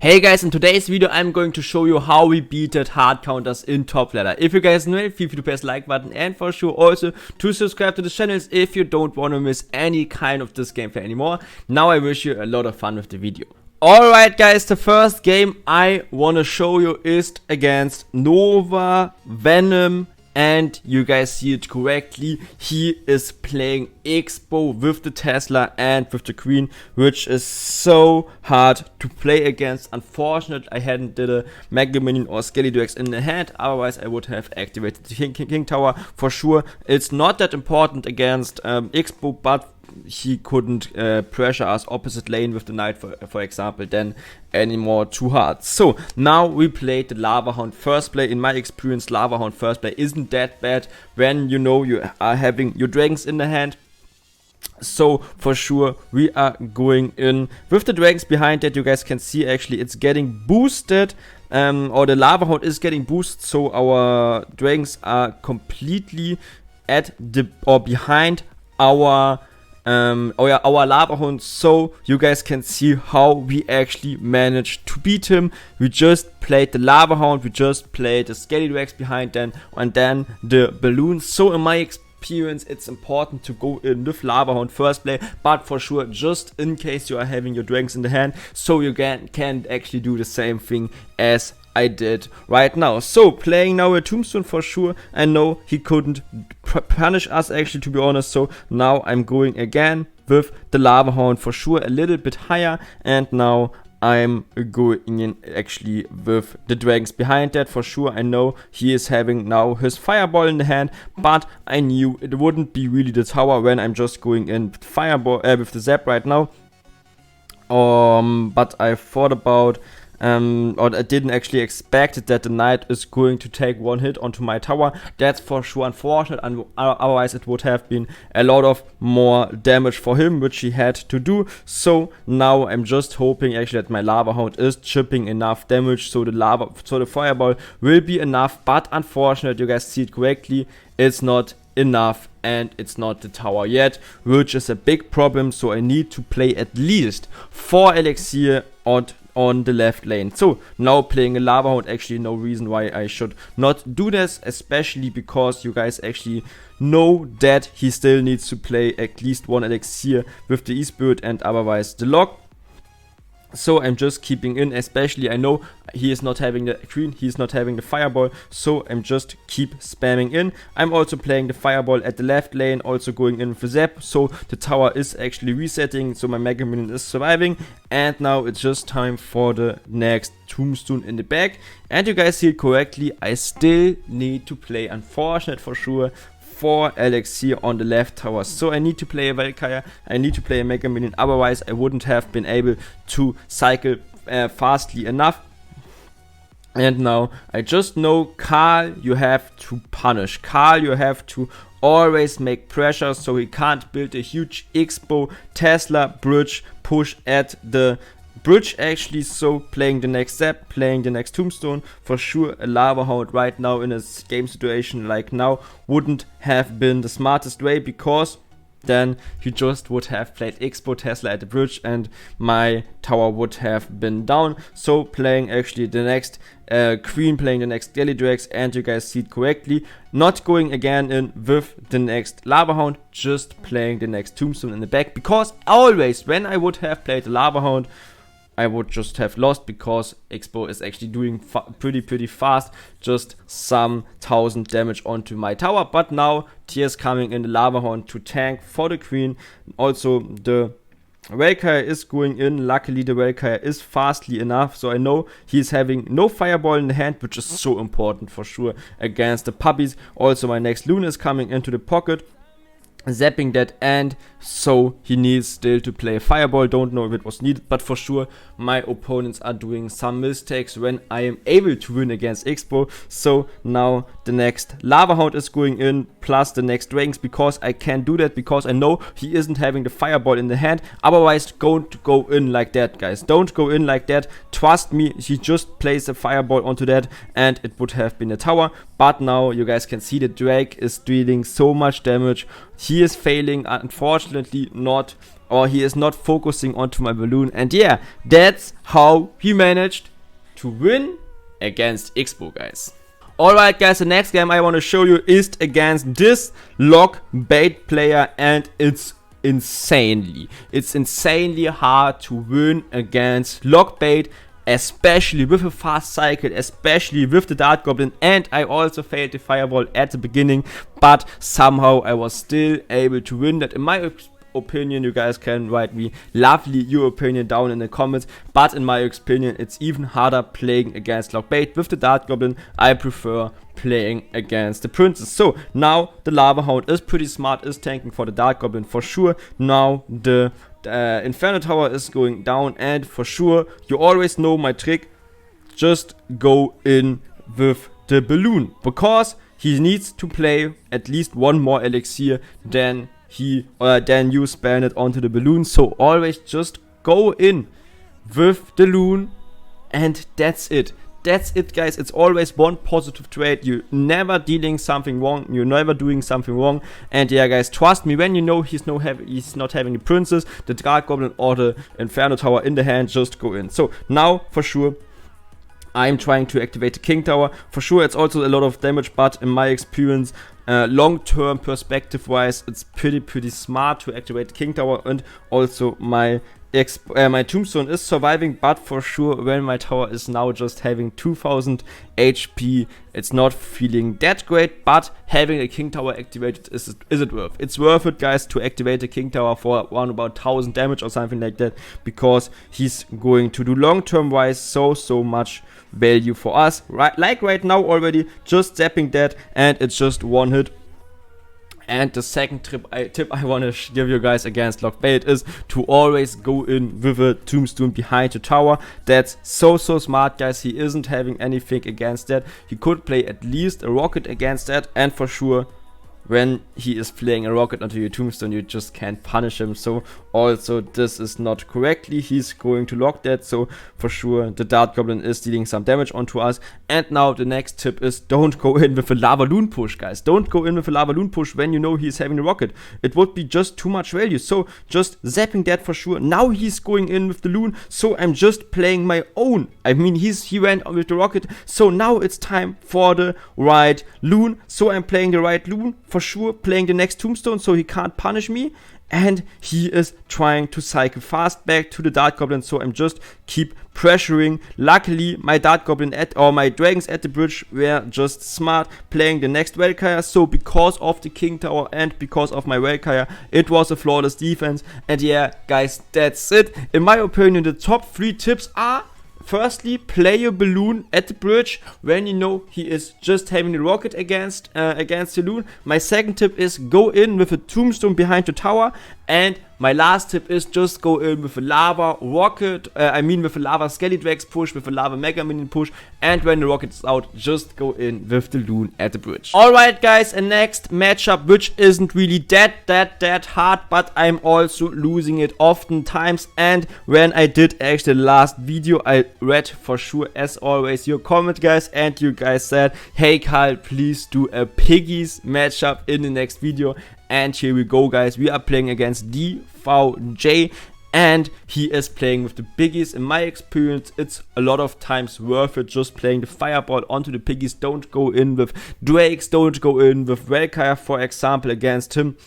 Hey guys, in today's video I'm going to show you how we beat that hard counters in top ladder. If you guys know it, feel free to press the like button and for sure also to subscribe to the channels if you don't want to miss any kind of this gameplay anymore. Now I wish you a lot of fun with the video. Alright guys, the first game I want to show you is against Nova, Venom, and you guys see it correctly, he is playing Expo with the Tesla and with the Queen, which is so hard to play against. Unfortunately, I hadn't did a Mega Minion or Skeletor in the hand, otherwise I would have activated the King Tower for sure. It's not that important against Expo, but he couldn't pressure us opposite lane with the knight, for example, then anymore too hard. So now we played the Lava Hound first play. In my experience, Lava Hound first play isn't that bad when you know you are having your dragons in the hand. So for sure we are going in with the dragons behind that. You guys can see actually it's getting boosted, or the Lava Hound is getting boosted, so our dragons are completely at the or behind our our Lava Hound. So you guys can see how we actually managed to beat him. We just played the Lava Hound, we just played the Skeletor behind then, and then the balloons. So in my experience it's important to go in with Lava Hound first play, but for sure just in case you are having your dragons in the hand, so you can actually do the same thing as I did right now. So playing now a tombstone for sure. I know he couldn't punish us actually, to be honest. So now I'm going again with the Lava Hound for sure, a little bit higher, and now I'm going in actually with the dragons behind that for sure. I know he is having now his fireball in the hand, but I knew it wouldn't be really the tower when I'm just going in with fireball with the zap right now. But I thought about or I didn't actually expect that the knight is going to take one hit onto my tower. That's for sure unfortunate, and otherwise it would have been a lot of more damage for him, which he had to do. So now I'm just hoping actually that my Lava Hound is chipping enough damage, so the fireball will be enough. But unfortunately, you guys see it correctly, it's not enough, and it's not the tower yet, which is a big problem. So I need to play at least 4 elixir on the left lane. So now playing a Lava Hound, actually no reason why I should not do this, especially because you guys actually know that he still needs to play at least 1 elixir with the E-Spirit and otherwise the lock. So I'm just keeping in, especially I know he is not having the Queen, he's not having the fireball, so I'm just keep spamming in. I'm also playing the fireball at the left lane, also going in with the zap, so the tower is actually resetting, so my Mega Minion is surviving. And now it's just time for the next tombstone in the back. And you guys see it correctly, I still need to play, unfortunate for sure, 4 elixir on the left tower. So I need to play a Valkyrie, I need to play a Mega Minion, otherwise I wouldn't have been able to cycle fastly enough. And now I just know, Carl, you have to punish. Carl, you have to always make pressure, so he can't build a huge Expo Tesla bridge push at the bridge actually. So playing the next zap, playing the next tombstone, for sure a Lava Hound right now in a game situation like now wouldn't have been the smartest way, because then you just would have played Expo Tesla at the bridge and my tower would have been down. So playing actually the next Queen, playing the next Skeletor, and you guys see it correctly, not going again in with the next Lava Hound, just playing the next tombstone in the back, because always when I would have played the Lava Hound I would just have lost, because Expo is actually doing pretty fast, just some 1000 damage onto my tower. But now Tears coming in the Lava Hound to tank for the Queen. Also the Valkyrie is going in. Luckily the Valkyrie is fastly enough, so I know he's having no fireball in the hand, which is so important for sure against the puppies. Also my next LOON is coming into the pocket, zapping that, and so he needs still to play fireball. Don't know if it was needed, but for sure my opponents are doing some mistakes when I am able to win against Expo. So now the next Lava Hound is going in, plus the next Dragons, because I can't do that, because I know he isn't having the Fireball in the hand. Otherwise, don't go in like that, guys. Don't go in like that. Trust me, he just placed a Fireball onto that, and it would have been a tower. But now you guys can see the Drake is dealing so much damage. He is failing, unfortunately not, or he is not focusing onto my balloon. And yeah, that's how he managed to win against Xbo, guys. Alright guys, the next game I want to show you is against this lock bait player, and it's insanely hard to win against lock bait, especially with a fast cycle, especially with the Dart Goblin. And I also failed the Fireball at the beginning, but somehow I was still able to win that. In my opinion, you guys can write me lovely your opinion down in the comments, but in my opinion it's even harder playing against lock bait. With the Dart Goblin I prefer playing against the Princess. So now the Lava Hound is pretty smart, is tanking for the Dart Goblin for sure. Now the Inferno Tower is going down, and for sure you always know my trick, just go in with the balloon, because he needs to play at least one more elixir than then you spam it onto the balloon. So always just go in with the loon, and that's it. That's it, guys. It's always one positive trade. You're never dealing something wrong. You're never doing something wrong. And yeah, guys, trust me, when you know he's not having the Princess, the Dart Goblin, or the Inferno Tower in the hand, just go in. So now for sure I'm trying to activate the King Tower. For sure it's also a lot of damage, but in my experience, long-term perspective wise, it's pretty smart to activate the King Tower. And also my Tombstone is surviving, but for sure when my tower is now just having 2000 HP, it's not feeling that great. But having a King Tower activated, is it worth? It's worth it, guys, to activate the King Tower for around about 1000 damage or something like that, because he's going to do long-term wise so much value for us. Like right now already, just zapping that, and it's just one hit. And the second tip I want to give you guys against lock bait is to always go in with a Tombstone behind the tower. That's so smart, guys. He isn't having anything against that. He could play at least a rocket against that, and for sure when he is playing a rocket onto your Tombstone, you just can't punish him. So also this is not correctly, he's going to lock that. So for sure the Dart Goblin is dealing some damage onto us. And now the next tip is, don't go in with a Lavaloon push, guys. Don't go in with a Lavaloon push when you know he's having a rocket. It would be just too much value. So just zapping that for sure. Now he's going in with the loon, so I'm just playing my own. I mean, he went with the rocket, so now it's time for the right loon. So I'm playing the right loon for sure, playing the next Tombstone so he can't punish me. And he is trying to cycle fast back to the Dart Goblin, so I'm just keep pressuring. Luckily my Dart Goblin my Dragons at the bridge were just smart, playing the next Valkyrie. So because of the King Tower and because of my Valkyrie, it was a flawless defense. And yeah, guys, that's it. In my opinion, the top 3 tips are: firstly, play your balloon at the bridge when you know he is just having the rocket against the loon. My second tip is go in with a Tombstone behind the tower. And my last tip is just go in with a lava rocket, with a lava Skellydrax push, with a lava Mega Minion push, and when the rocket is out, just go in with the loon at the bridge. Alright guys, a next matchup which isn't really that hard, but I'm also losing it oftentimes. And when I did actually the last video, I read for sure as always your comment, guys, and you guys said, hey Carl, please do a Piggies matchup in the next video. And here we go, guys. We are playing against DVJ, and he is playing with the Piggies. In my experience, it's a lot of times worth it just playing the Fireball onto the Piggies. Don't go in with Drakes, don't go in with Valkyrie, for example, against him,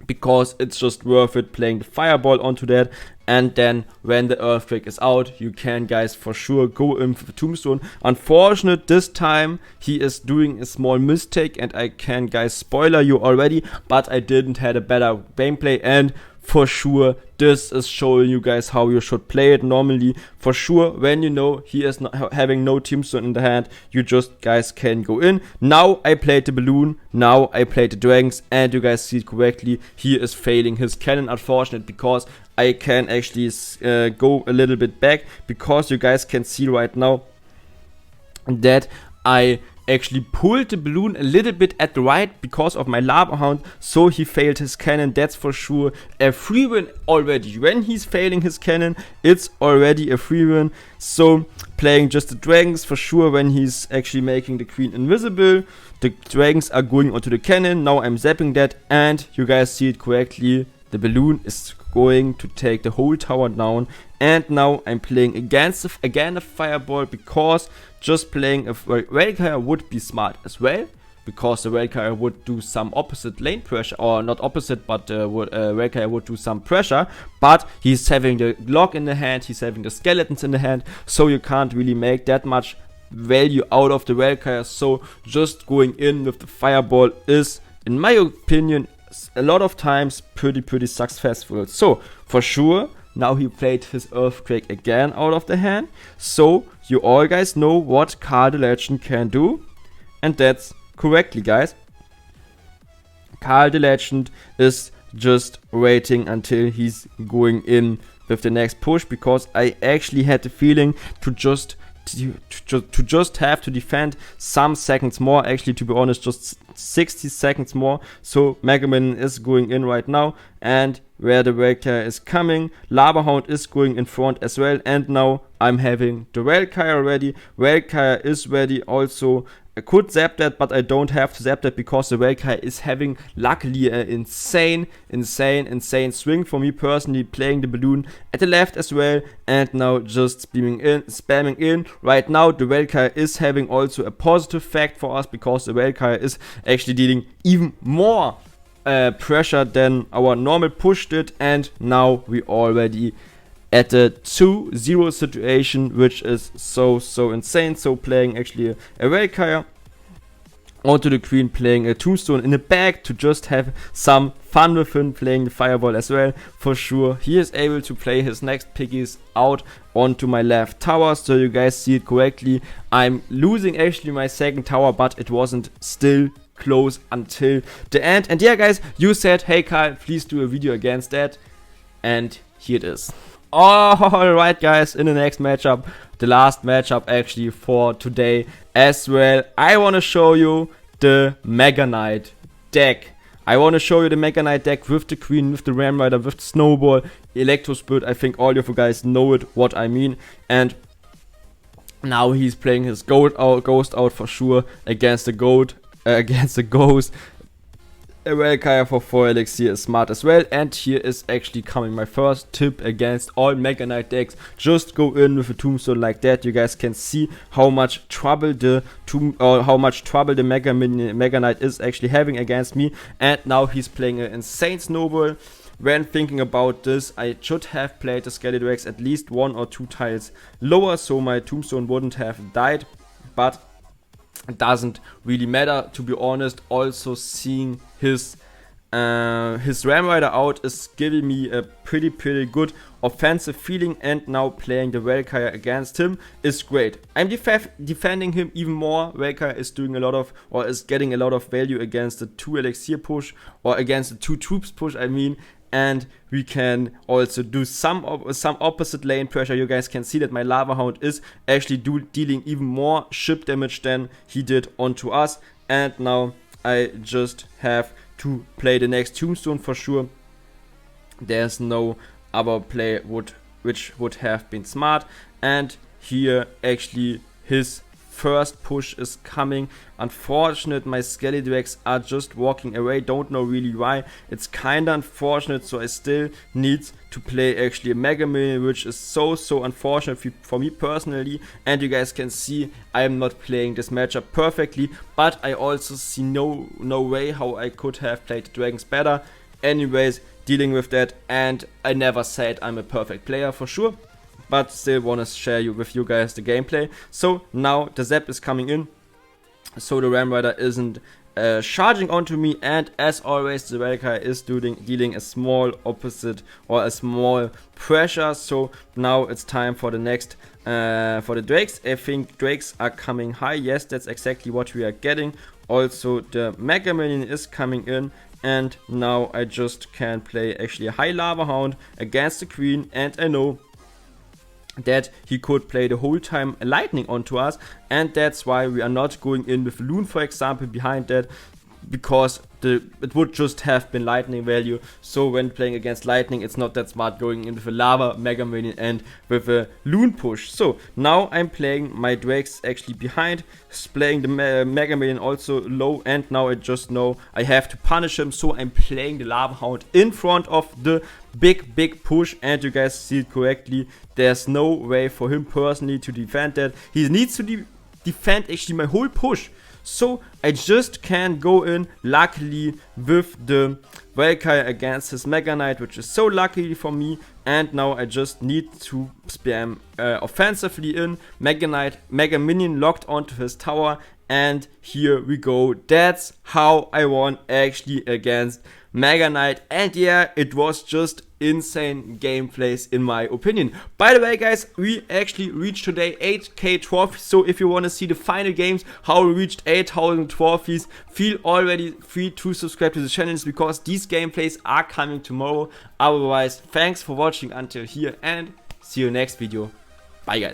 because it's just worth it playing the Fireball onto that. And then when the Earthquake is out, you can, guys, for sure go in for the Tombstone. Unfortunate, this time he is doing a small mistake, and I can, guys, spoiler you already, but I didn't had a better gameplay. And for sure this is showing you guys how you should play it normally. For sure, when you know he is not having no Tombstone in the hand, you just, guys, can go in. Now I played the balloon, now I played the Dragons, and you guys see it correctly, he is failing his cannon. Unfortunate, because I can actually go a little bit back, because you guys can see right now that I actually pulled the balloon a little bit at the right because of my Lava Hound, so he failed his cannon. That's for sure a free win already. When he's failing his cannon, it's already a free win. So playing just the dragons for sure. When he's actually making the queen invisible, the dragons are going onto the cannon. Now I'm zapping that, and you guys see it correctly, the balloon is going to take the whole tower down. And now I'm playing against again a fireball, because just playing a rail carrier would be smart as well, because the rail carrier would do some opposite lane pressure, or not opposite, but rail carrier would do some pressure. But he's having the lock in the hand, he's having the skeletons in the hand, so you can't really make that much value out of the rail carrier. So just going in with the fireball is, in my opinion, a lot of times pretty successful. So for sure, now he played his earthquake again out of the hand. So you all guys know what CarlTheLegend can do, and that's correctly, guys. CarlTheLegend is just waiting until he's going in with the next push, because I actually had the feeling to just have to defend some seconds more. Actually, to be honest, just 60 seconds more. So Mega Man is going in right now, and where the rail carrier is coming, Lava Hound is going in front as well. And now I'm having the rail carrier ready. Rail carrier is ready also. I could zap that, but I don't have to zap that, because the rail carrier is having, luckily, an insane swing for me personally, playing the balloon at the left as well. And now just spamming in. Right now the rail carrier is having also a positive fact for us, because the rail carrier is actually dealing even more pressure than our normal push did. And now we already at the 2-0 situation, which is so insane. So playing actually a rail carrier onto the queen, playing a tombstone in the back to just have some fun with him, playing the fireball as well. For sure, he is able to play his next piggies out onto my left tower. So you guys see it correctly, I'm losing actually my second tower, but it wasn't still close until the end. And yeah, guys, you said, hey Carl, please do a video against that, and here it is. Alright guys, in the next matchup, the last matchup actually for today as well, I want to show you the Mega Knight deck. I want to show you the Mega Knight deck with the Queen, with the Ram Rider, with the Snowball, Electro Spirit. I think all of you guys know it, what I mean. And now he's playing his Ghost out for sure against the Ghost. A rail carrier for 4 elixir is smart as well. And here is actually coming my first tip against all Mega Knight decks. Just go in with a tombstone like that. You guys can see how much trouble the Mega Knight is actually having against me. And now he's playing an insane snowball. When thinking about this, I should have played the Skeledrax at least 1 or 2 tiles lower, so my tombstone wouldn't have died. But it doesn't really matter, to be honest. Also seeing his Ram Rider out is giving me a pretty good offensive feeling, and now playing the rail carrier against him is great. I'm defending him even more. Rail carrier is doing a lot of, or is getting a lot of value against the 2 elixir push, or against the 2 troops push, I mean. And we can also do some opposite lane pressure. You guys can see that my Lava Hound is actually dealing even more ship damage than he did onto us. And now I just have to play the next tombstone for sure. There's no other play which would have been smart. And here actually his first push is coming. Unfortunate, my Skeledrax are just walking away. Don't know really why. It's kinda unfortunate, so I still need to play actually a Mega Man, which is so unfortunate for me personally. And you guys can see I am not playing this matchup perfectly, but I also see no way how I could have played the dragons better. Anyways, dealing with that, and I never said I'm a perfect player for sure, but still want to share with you guys the gameplay. So now the zap is coming in, so the Ram Rider isn't charging onto me, and as always the rail carrier is dealing a small opposite, or a small pressure. So now it's time for the next for the Drakes. I think Drakes are coming high. Yes, that's exactly what we are getting. Also the Mega Minion is coming in, and now I just can play actually a high Lava Hound against the Queen. And I know that he could play the whole time lightning onto us, and that's why we are not going in with Loon, for example, behind that, because it would just have been lightning value. So when playing against lightning, it's not that smart going in with a lava mega minion and with a Loon push. So now I'm playing my drakes actually behind, playing the mega minion also low, and now I just know I have to punish him, so I'm playing the lava hound in front of the big push, and you guys see it correctly. There's no way for him personally to defend that. He needs to defend actually my whole push. So I just can go in luckily with the Valkyrie against his Mega Knight, which is so lucky for me. And now I just need to spam offensively in Mega Knight, Mega Minion locked onto his tower, and here we go. That's how I won actually against Mega Knight, and yeah, it was just insane gameplays in my opinion. By the way guys, we actually reached today 8k trophies, so if you want to see the final games, how we reached 8,000 trophies, feel already free to subscribe to the channels, because these gameplays are coming tomorrow. Otherwise, thanks for watching until here, and see you next video. Bye guys.